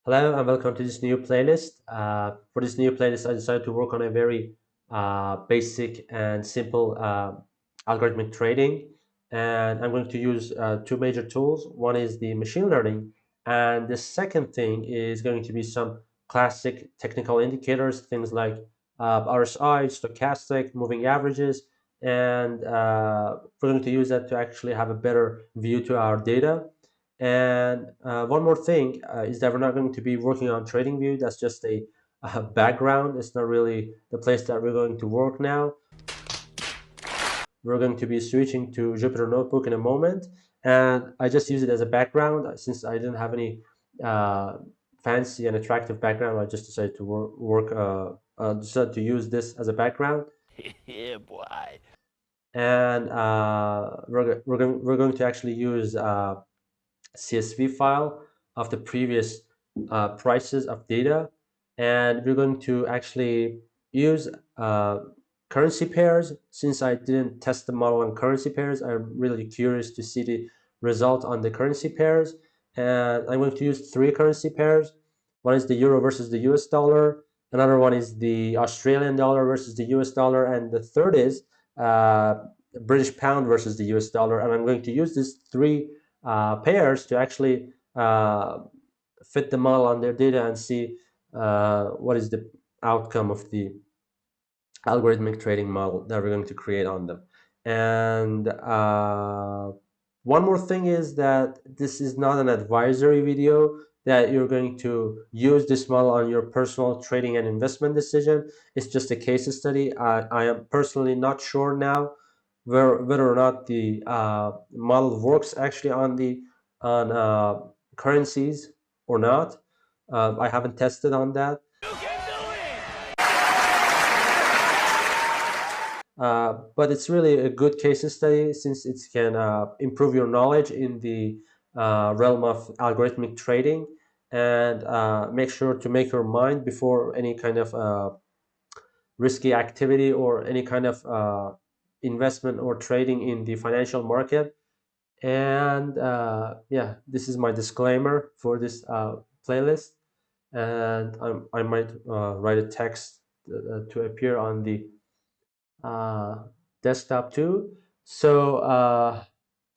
Hello and welcome to this new playlist. For this new playlist, I decided to work on a very basic and simple algorithmic trading. And I'm going to use two major tools. One is the machine learning, and the second thing is going to be some classic technical indicators, things like RSI, stochastic, moving averages. And we're going to use that to actually have a better view to our data. And one more thing is that we're not going to be working on TradingView. That's just a background. It's not really the place that we're going to work now. We're going to be switching to Jupyter Notebook in a moment. And I just use it as a background. Since I didn't have any uh, fancy and attractive background, I just decided to decided to use this as a background. Yeah, boy. And we're going to actually use CSV file of the previous prices of data, and we're going to actually use currency pairs. Since I didn't test the model on currency pairs, I'm really curious to see the result on the currency pairs, and I'm going to use three currency pairs. One is the euro versus the US dollar, another one is the Australian dollar versus the US dollar, and the third is uh, British pound versus the US dollar. And I'm going to use these three pairs to actually fit the model on their data and see what is the outcome of the algorithmic trading model that we're going to create on them. And one more thing is that this is not an advisory video that you're going to use this model on your personal trading and investment decision. It's just a case study. I am personally not sure now whether or not the model works actually on the on currencies or not. I haven't tested on that. You can do it! But it's really a good case study since it can improve your knowledge in the realm of algorithmic trading, and make sure to make your mind before any kind of risky activity or any kind of investment or trading in the financial market. And yeah, this is my disclaimer for this playlist. And I might write a text to appear on the uh, desktop too. So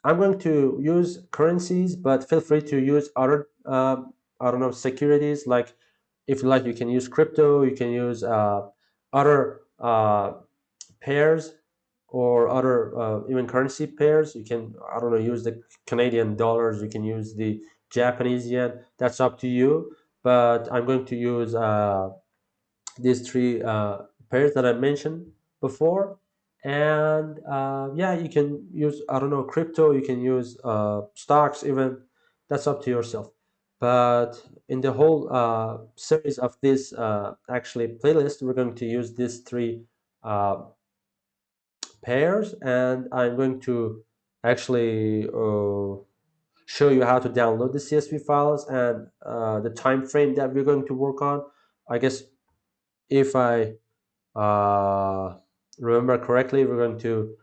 I'm going to use currencies, but feel free to use other, I don't know, securities. Like if you like, you can use crypto, you can use other pairs or other even currency pairs. You can, I don't know, use the Canadian dollars, you can use the Japanese yen. That's up to you. But I'm going to use these three pairs that I mentioned before. And yeah, you can use, I don't know, crypto, you can use stocks even. That's up to yourself. But in the whole series of this actually playlist, we're going to use these three uh, pairs, and I'm going to actually show you how to download the CSV files and the time frame that we're going to work on. I guess if I uh, remember correctly, we're going to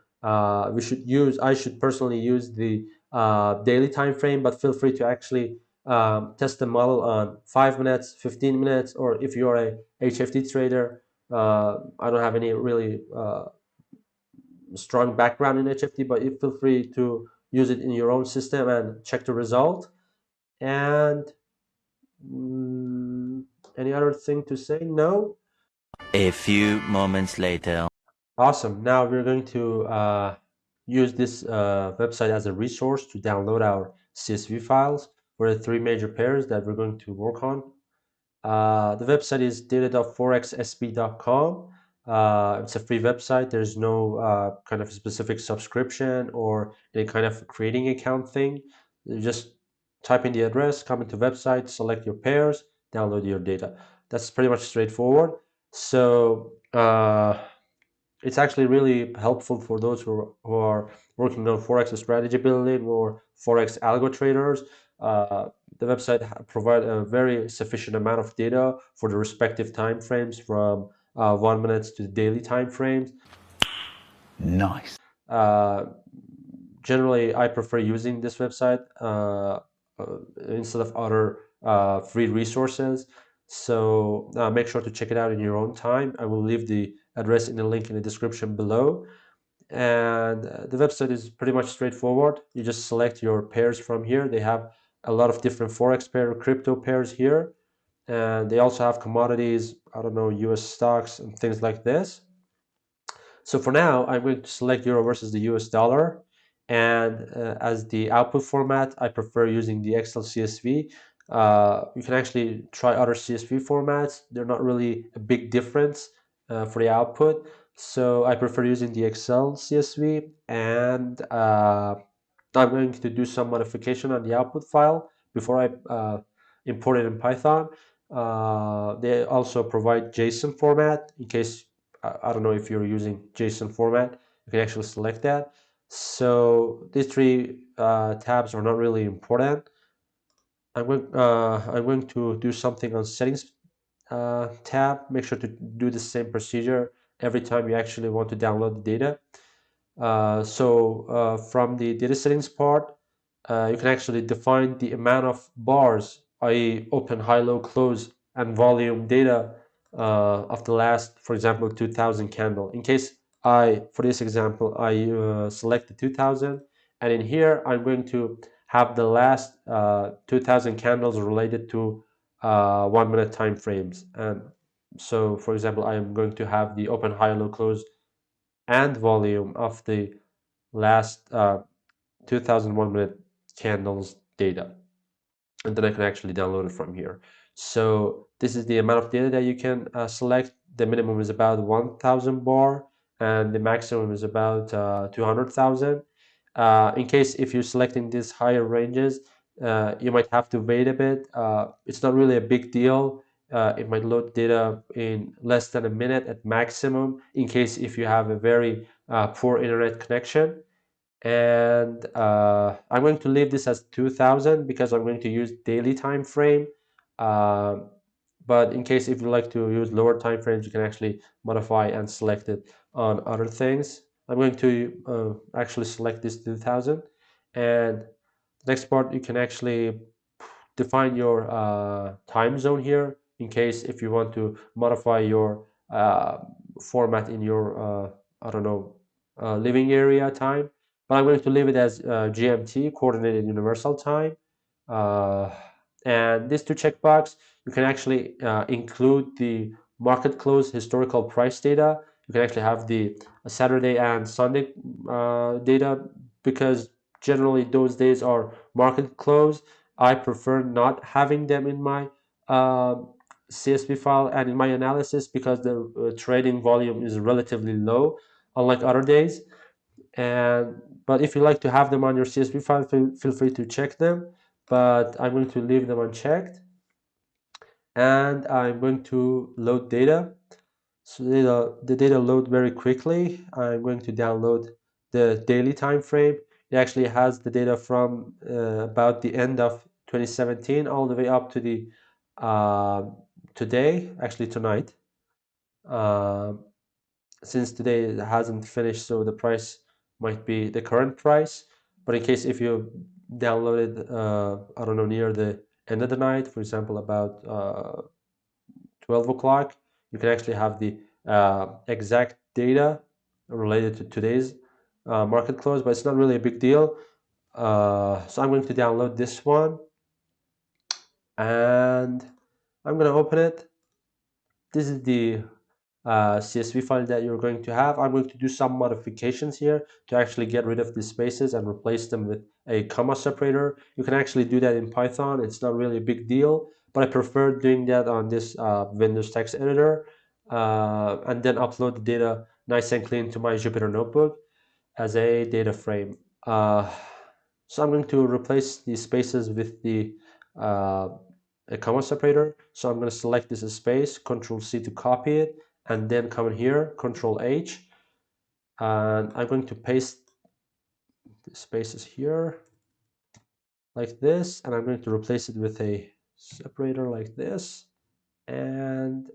we should use I should personally use the daily time frame, but feel free to actually test the model on 5 minutes, 15 minutes, or if you're a HFT trader. I don't have any really strong background in HFT, but you feel free to use it in your own system and check the result. And mm, any other thing to say? No? A few moments later. Awesome. Now we're going to use this website as a resource to download our CSV files for the three major pairs that we're going to work on. The website is data.forexsb.com. It's a free website. There's no kind of specific subscription or any kind of creating account thing. You just type in the address, come into website, select your pairs, download your data. That's pretty much straightforward. So it's actually really helpful for those who are working on Forex strategy building or Forex algo traders. The website provide a very sufficient amount of data for the respective time frames from 1 minute to daily time frames. Nice. Uh, Generally, I prefer using this website instead of other free resources. So make sure to check it out in your own time. I will leave the address in the link in the description below. And the website is pretty much straightforward. You just select your pairs from here. They have a lot of different forex pair, crypto pairs here, and they also have commodities, I don't know, US stocks and things like this. So for now, I'm going to select euro versus the US dollar. And as the output format, I prefer using the Excel CSV. You can actually try other CSV formats. They're not really a big difference for the output. So I prefer using the Excel CSV. And I'm going to do some modification on the output file before I import it in Python. They also provide JSON format in case I don't know if you're using JSON format. You can actually select that. So these three tabs are not really important. I'm going to do something on settings tab. Make sure to do the same procedure every time you actually want to download the data. From the data settings part, you can actually define the amount of bars, i.e. open, high, low, close, and volume data of the last, for example, 2000 candle. In case for this example, I select the 2000, and in here, I'm going to have the last 2000 candles related to 1 minute time frames. And so, for example, I am going to have the open, high, low, close, and volume of the last 2001 minute candles data, and then I can actually download it from here. So this is the amount of data that you can select. The minimum is about 1000 bar, and the maximum is about 200,000. In case if you're selecting these higher ranges, you might have to wait a bit. It's not really a big deal. It might load data in less than a minute at maximum, in case if you have a very poor internet connection. And I'm going to leave this as 2000 because I'm going to use daily time frame. Uh, but in case if you like to use lower time frames, you can actually modify and select it on other things. I'm going to actually select this 2000. And the next part, you can actually define your time zone here in case if you want to modify your format in your I don't know living area time. But I'm going to leave it as GMT, Coordinated Universal Time. uh, and these two checkbox, you can actually include the market close historical price data. You can actually have the Saturday and Sunday data, because generally those days are market close. I prefer not having them in my uh, CSV file and in my analysis, because the trading volume is relatively low, unlike other days. And but if you like to have them on your CSV file, feel free to check them. But I'm going to leave them unchecked, and I'm going to load data. So the data load very quickly. I'm going to download the daily time frame. It actually has the data from about the end of 2017 all the way up to the uh, today, actually tonight. Uh, since today it hasn't finished, so the price might be the current price. But in case if you downloaded, I don't know, near the end of the night, for example, about 12 o'clock, you can actually have the exact data related to today's market close, but it's not really a big deal. So I'm going to download this one, and I'm going to open it. This is the CSV file that you're going to have. I'm going to do some modifications here to actually get rid of the spaces and replace them with a comma separator. You can actually do that in Python. It's not really a big deal, but I prefer doing that on this Windows text editor, and then upload the data nice and clean to my Jupyter notebook as a data frame. So I'm going to replace the spaces with the uh, a comma separator. So I'm going to select this space, Control C to copy it, and then come in here, Control H, and I'm going to paste the spaces here like this, and I'm going to replace it with a separator like this, and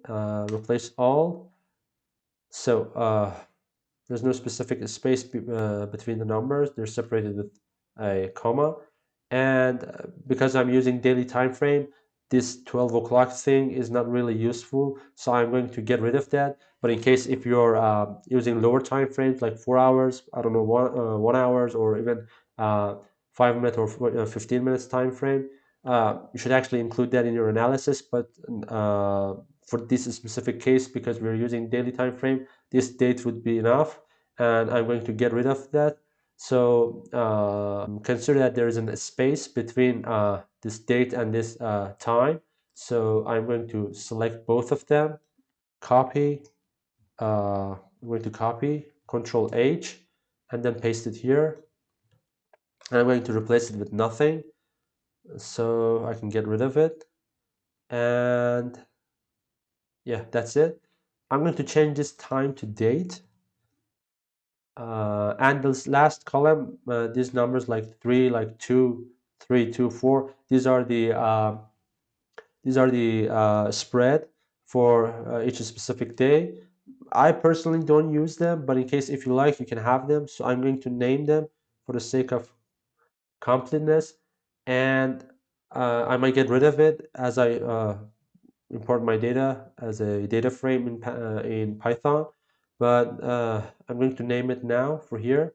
replace all. So there's no specific space between the numbers. They're separated with a comma. And because I'm using daily time frame, this 12 o'clock thing is not really useful, so I'm going to get rid of that. But in case if you're using lower time frames like 4 hours, I don't know, 1 hours, or even 5 minute or 15 minutes time frame, you should actually include that in your analysis. But for this specific case, because we're using daily time frame, this date would be enough, and I'm going to get rid of that. So consider that there is a space between this date and this time. So I'm going to select both of them, copy, I'm going to copy, Control H, and then paste it here. And I'm going to replace it with nothing, so I can get rid of it. And yeah, that's it. I'm going to change this time to date. And this last column, these numbers like 3, like 2, 3, 2, 4, these are the spread for each specific day. I personally don't use them, but in case if you like, you can have them. So I'm going to name them for the sake of completeness, and I might get rid of it as I import my data as a data frame in Python. But I'm going to name it now for here,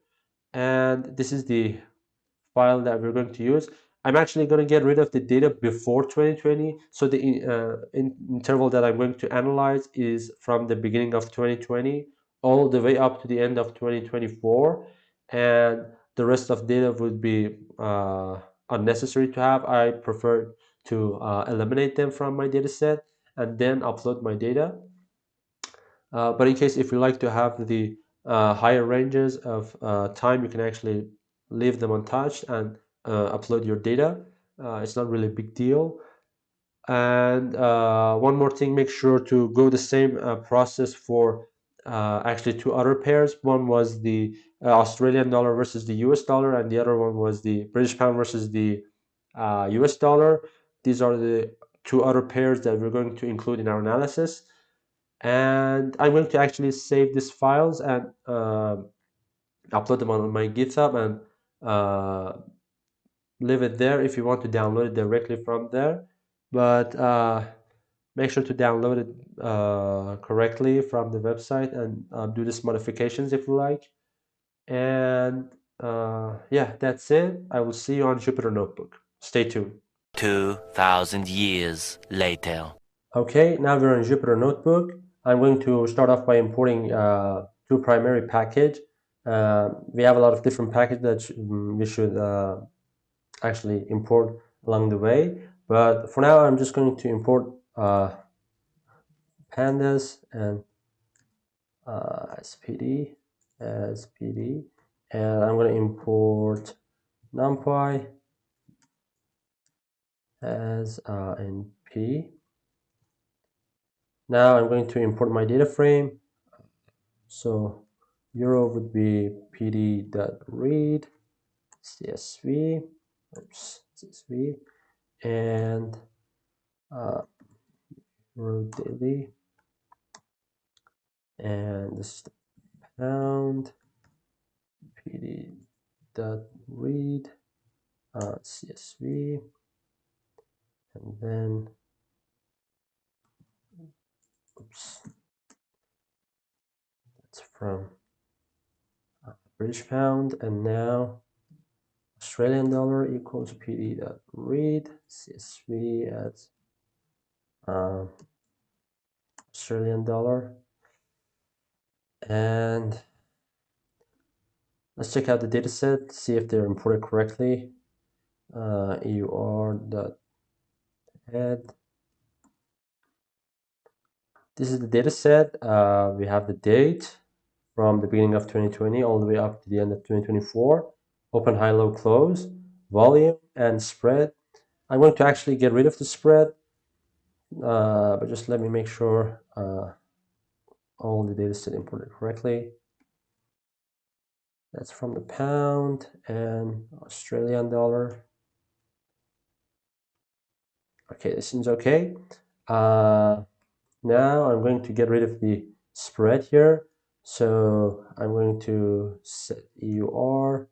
and this is the file that we're going to use. I'm actually going to get rid of the data before 2020. So the interval that I'm going to analyze is from the beginning of 2020 all the way up to the end of 2024. And the rest of data would be unnecessary to have. I prefer to eliminate them from my data set and then upload my data. But in case if you like to have the higher ranges of time, you can actually leave them untouched and upload your data. It's not really a big deal. And one more thing, make sure to go the same process for actually two other pairs. One was the Australian dollar versus the US dollar, and the other one was the British pound versus the US dollar. These are the two other pairs that we're going to include in our analysis. And I'm going to actually save these files and upload them on my GitHub and leave it there if you want to download it directly from there. But make sure to download it correctly from the website and do these modifications if you like. And yeah, that's it. I will see you on Jupyter Notebook. Stay tuned. 2,000 years later. Okay, now we're on Jupyter Notebook. I'm going to start off by importing two primary package. We have a lot of different packages that we should actually import along the way. But for now, I'm just going to import pandas and SPD, and I'm going to import numpy as np. Now I'm going to import my data frame. So euro would be pd.read csv, csv, and euro daily, and this is the pound pd.read csv, and then oops, that's from British pound, and now Australian dollar equals pd.read csv as Australian dollar. And let's check out the dataset, see if they're imported correctly. eur.head. This is the dataset. We have the date from the beginning of 2020 all the way up to the end of 2024. Open, high, low, close, volume, and spread. I'm going to actually get rid of the spread, but just let me make sure all the data set imported correctly. That's from the pound and Australian dollar. Okay, this seems okay. Now I'm going to get rid of the spread here. So I'm going to set eur.drop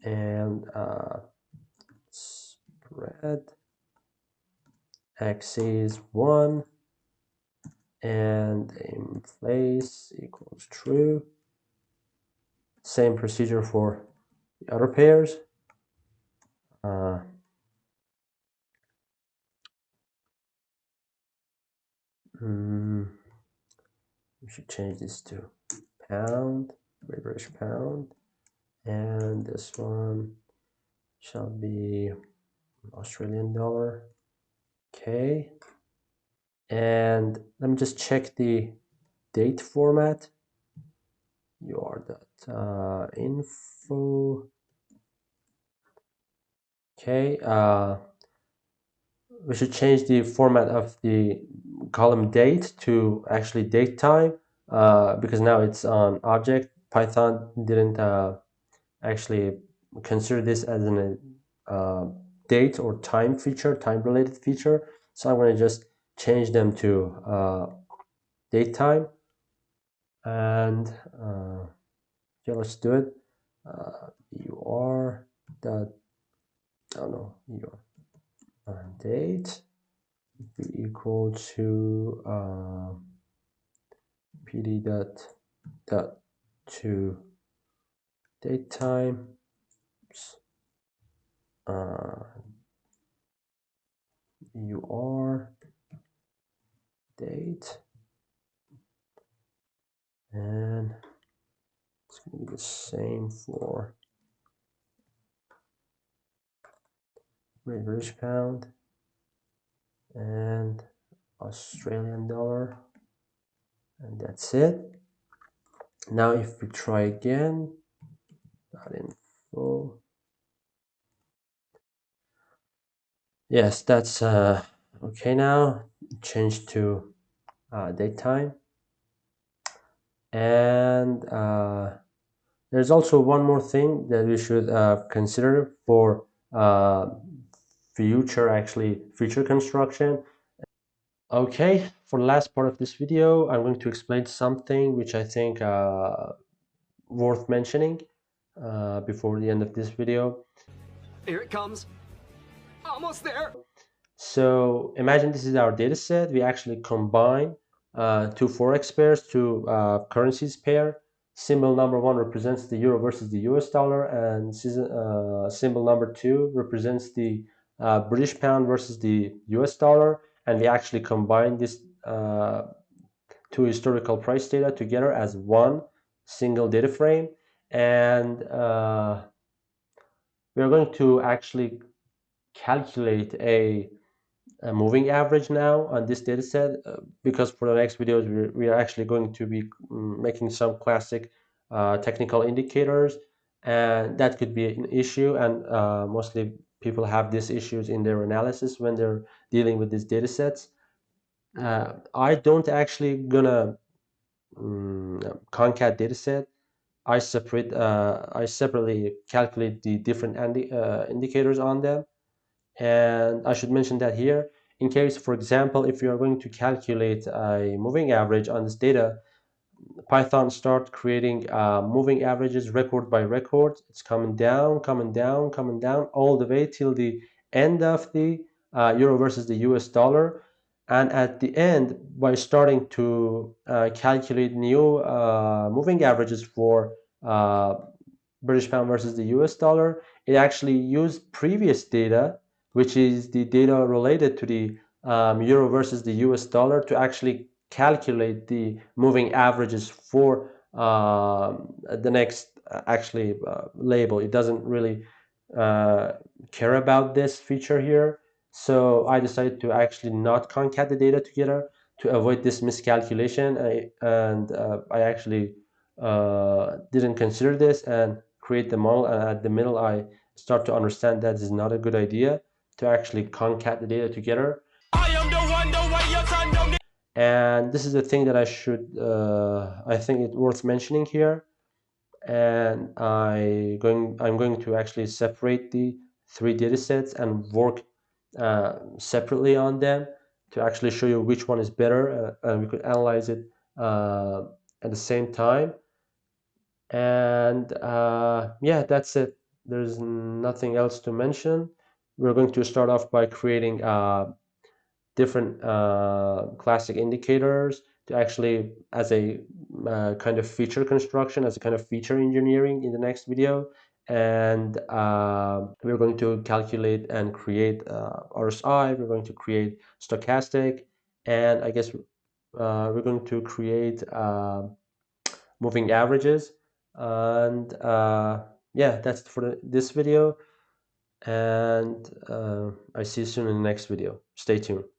and red, axis 1, and in place equals true. Same procedure for the other pairs. We should change this to pound, British pound, and this one shall be Australian dollar. Okay, and let me just check the date format. Your.info. Okay, we should change the format of the column date to actually date time because now it's on object. Python didn't actually consider this as an date or time feature, time related feature. So I'm going to just change them to date time. And okay, let's do it. UR dot, oh no, UR date be equal to PD dot to date time UR date, and it's going to be the same for British pound and Australian dollar, and that's it. Now if we try again, .info. Yes, that's okay now. Change to date time. And there's also one more thing that we should consider for future construction. Okay, for the last part of this video, I'm going to explain something which I think worth mentioning before the end of this video. Here it comes. Almost there. So imagine this is our data set. We actually combine two Forex pairs, two currencies pair. Symbol number 1 represents the euro versus the US dollar, and symbol number 2 represents the British pound versus the US dollar. And we actually combine these two historical price data together as one single data frame. And we're going to actually calculate a moving average now on this data set because for the next videos we are actually going to be making some classic technical indicators, and that could be an issue, and mostly people have these issues in their analysis when they're dealing with these data sets. I don't actually gonna concat data set. I separately calculate the different indicators on them. And I should mention that here, in case, for example, if you are going to calculate a moving average on this data, Python start creating moving averages record by record. It's coming down, coming down, coming down, all the way till the end of the euro versus the US dollar. And at the end, by starting to calculate new moving averages for British pound versus the US dollar, it actually used previous data, which is the data related to the euro versus the US dollar, to actually calculate the moving averages for the next label. It doesn't really care about this feature here. So I decided to actually not concat the data together to avoid this miscalculation. I actually didn't consider this and create the model, and at the middle I start to understand that this is not a good idea to actually concat the data together. I am the one, the way your son don't. And this is the thing that I think it's worth mentioning here. And I'm going to actually separate the three data sets and work separately on them to actually show you which one is better, and we could analyze it at the same time. And yeah, that's it. There's nothing else to mention. we're going to start off by creating different classic indicators to actually as a kind of feature construction, as a kind of feature engineering in the next video. And we're going to calculate and create RSI. We're going to create stochastic, and I guess we're going to create moving averages. And yeah, that's for this video. And I see you soon in the next video. Stay tuned.